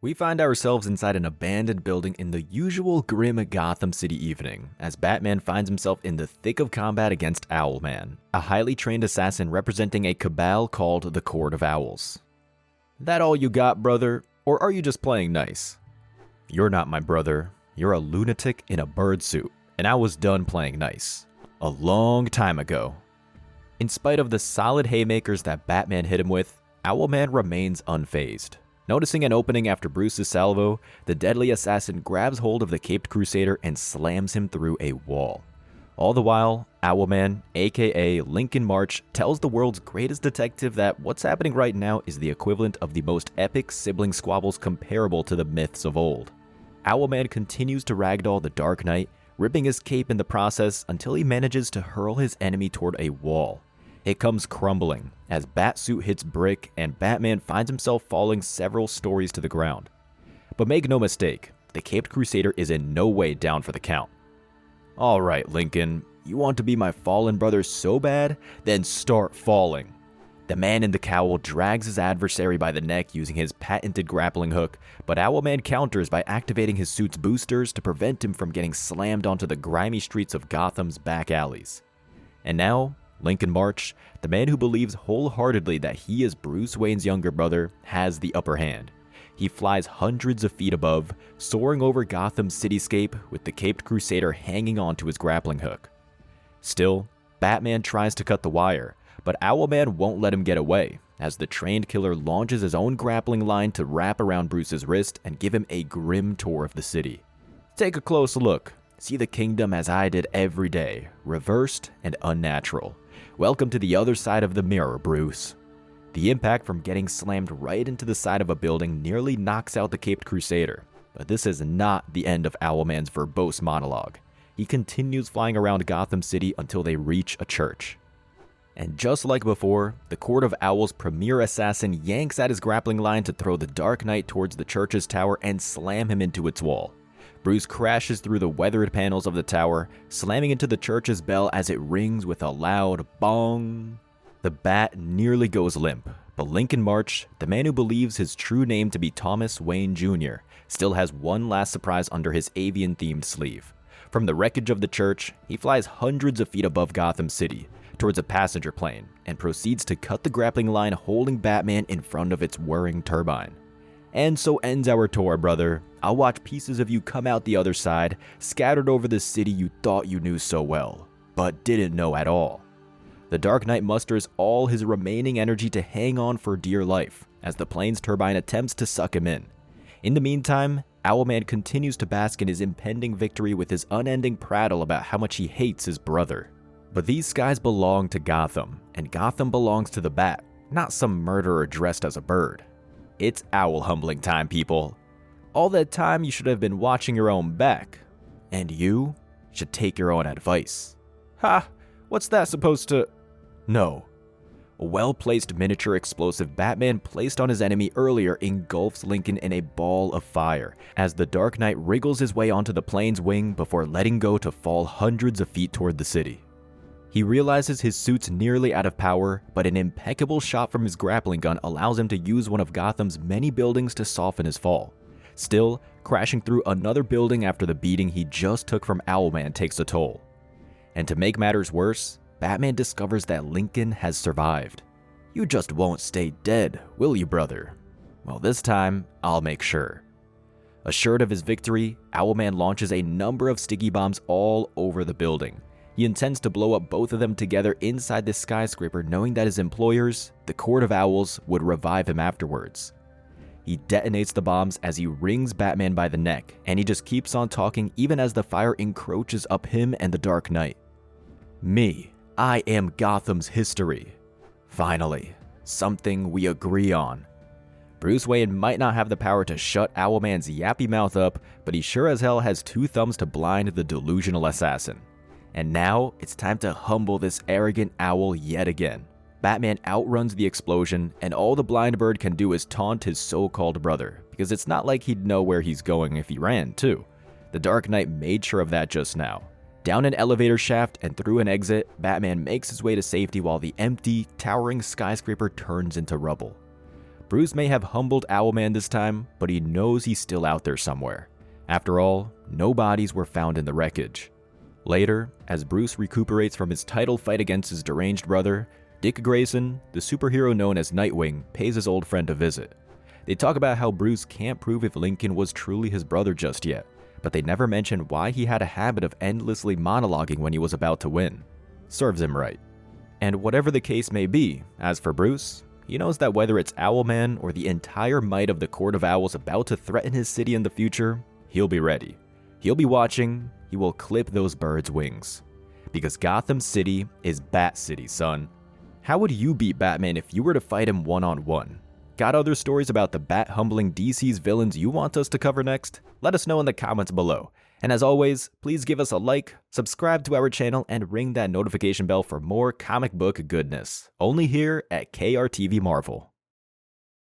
We find ourselves inside an abandoned building in the usual grim Gotham City evening, as Batman finds himself in the thick of combat against Owlman, a highly trained assassin representing a cabal called the Court of Owls. That all you got, brother? Or are you just playing nice? You're not my brother. You're a lunatic in a bird suit, and I was done playing nice. A long time ago. In spite of the solid haymakers that Batman hit him with, Owlman remains unfazed. Noticing an opening after Bruce's salvo, the deadly assassin grabs hold of the caped crusader and slams him through a wall. All the while, Owlman, aka Lincoln March, tells the world's greatest detective that what's happening right now is the equivalent of the most epic sibling squabbles comparable to the myths of old. Owlman continues to ragdoll the Dark Knight, ripping his cape in the process until he manages to hurl his enemy toward a wall. It comes crumbling as Batsuit hits brick and Batman finds himself falling several stories to the ground. But make no mistake, the caped crusader is in no way down for the count. Alright, Lincoln, you want to be my fallen brother so bad? Then start falling. The man in the cowl drags his adversary by the neck using his patented grappling hook, but Owlman counters by activating his suit's boosters to prevent him from getting slammed onto the grimy streets of Gotham's back alleys. And now, Lincoln March, the man who believes wholeheartedly that he is Bruce Wayne's younger brother, has the upper hand. He flies hundreds of feet above, soaring over Gotham's cityscape with the caped crusader hanging onto his grappling hook. Still, Batman tries to cut the wire, but Owlman won't let him get away, as the trained killer launches his own grappling line to wrap around Bruce's wrist and give him a grim tour of the city. Take a close look. See the kingdom as I did every day, reversed and unnatural. Welcome to the other side of the mirror, Bruce. The impact from getting slammed right into the side of a building nearly knocks out the caped crusader, but this is not the end of Owlman's verbose monologue. He continues flying around Gotham City until they reach a church. And just like before, the Court of Owls' premier assassin yanks at his grappling line to throw the Dark Knight towards the church's tower and slam him into its wall. Bruce crashes through the weathered panels of the tower, slamming into the church's bell as it rings with a loud bong. The bat nearly goes limp, but Lincoln March, the man who believes his true name to be Thomas Wayne Jr., still has one last surprise under his avian-themed sleeve. From the wreckage of the church, he flies hundreds of feet above Gotham City, towards a passenger plane, and proceeds to cut the grappling line holding Batman in front of its whirring turbine. And so ends our tour, brother. I'll watch pieces of you come out the other side, scattered over the city you thought you knew so well, but didn't know at all. The Dark Knight musters all his remaining energy to hang on for dear life, as the plane's turbine attempts to suck him in. In the meantime, Owlman continues to bask in his impending victory with his unending prattle about how much he hates his brother. But these skies belong to Gotham, and Gotham belongs to the Bat, not some murderer dressed as a bird. It's owl humbling time, people. All that time you should have been watching your own back. And you should take your own advice. Ha! What's that supposed to... No. A well-placed miniature explosive Batman placed on his enemy earlier engulfs Lincoln in a ball of fire, as the Dark Knight wriggles his way onto the plane's wing before letting go to fall hundreds of feet toward the city. He realizes his suit's nearly out of power, but an impeccable shot from his grappling gun allows him to use one of Gotham's many buildings to soften his fall. Still, crashing through another building after the beating he just took from Owlman takes a toll. And to make matters worse, Batman discovers that Lincoln has survived. You just won't stay dead, will you, brother? Well, this time, I'll make sure. Assured of his victory, Owlman launches a number of sticky bombs all over the building. He intends to blow up both of them together inside the skyscraper, knowing that his employers, the Court of Owls, would revive him afterwards. He detonates the bombs as he wrings Batman by the neck, and he just keeps on talking even as the fire encroaches up him and the Dark Knight. Me, I am Gotham's history. Finally, something we agree on. Bruce Wayne might not have the power to shut Owlman's yappy mouth up, but he sure as hell has two thumbs to blind the delusional assassin. And now, it's time to humble this arrogant owl yet again. Batman outruns the explosion, and all the blind bird can do is taunt his so-called brother, because it's not like he'd know where he's going if he ran, too. The Dark Knight made sure of that just now. Down an elevator shaft and through an exit, Batman makes his way to safety while the empty, towering skyscraper turns into rubble. Bruce may have humbled Owlman this time, but he knows he's still out there somewhere. After all, no bodies were found in the wreckage. Later, as Bruce recuperates from his title fight against his deranged brother, Dick Grayson, the superhero known as Nightwing, pays his old friend a visit. They talk about how Bruce can't prove if Lincoln was truly his brother just yet, but they never mention why he had a habit of endlessly monologuing when he was about to win. Serves him right. And whatever the case may be, as for Bruce, he knows that whether it's Owlman or the entire might of the Court of Owls about to threaten his city in the future, he'll be ready. He'll be watching, he will clip those birds' wings. Because Gotham City is Bat City, son. How would you beat Batman if you were to fight him one-on-one? Got other stories about the bat-humbling DC's villains you want us to cover next? Let us know in the comments below. And as always, please give us a like, subscribe to our channel, and ring that notification bell for more comic book goodness. Only here at KRTV Marvel.